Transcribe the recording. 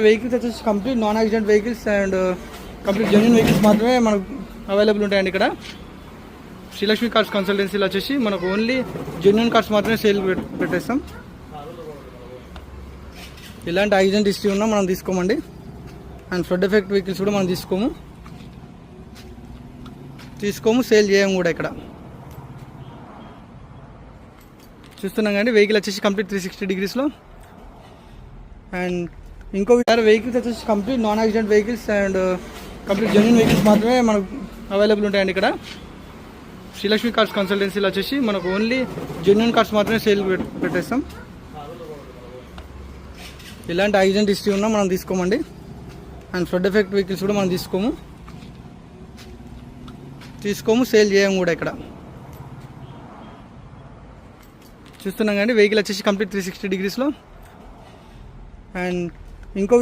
Vehicles వచ్చేసి complete non accident vehicles and complete genuine vehicles మాత్రమే మనకు అవైలబుల్ ఉంటాయండి. ఇక్కడ శ్రీలక్ష్మి కార్స్ కన్సల్టెన్సీలో వచ్చేసి మనకు ఓన్లీ జెన్యూన్ కార్స్ మాత్రమే సేల్ పెట్టేస్తాం. ఇలాంటి యాక్సిడెంట్ హిస్టరీ ఉన్నా మనం తీసుకోమండి. అండ్ ఫ్లడ్ ఎఫెక్ట్ వెహికల్స్ కూడా మనం తీసుకోము సేల్ చేయము కూడా. ఇక్కడ చూస్తున్నాం కానీ వెహికల్ వచ్చేసి కంప్లీట్ 360 డిగ్రీస్లో. అండ్ ఇంకో వెహికల్స్ వచ్చేసి complete non accident vehicles and complete genuine vehicles మాత్రమే మనకు అవైలబుల్ ఉంటాయండి. ఇక్కడ శ్రీలక్ష్మి కార్స్ కన్సల్టెన్సీలో వచ్చేసి మనకు ఓన్లీ జెన్యూన్ కార్స్ మాత్రమే సేల్ పెట్టేస్తాం. ఇలాంటి యాక్సిడెంట్ హిస్టరీ ఉన్నా మనం తీసుకోమండి. అండ్ ఫ్లడ్ ఎఫెక్ట్ వెహికల్స్ కూడా మనం తీసుకోము సేల్ చేయము కూడా. ఇక్కడ చూస్తున్నాం కానీ వెహికల్ వచ్చేసి కంప్లీట్ 360 డిగ్రీస్లో. అండ్ ఇంకో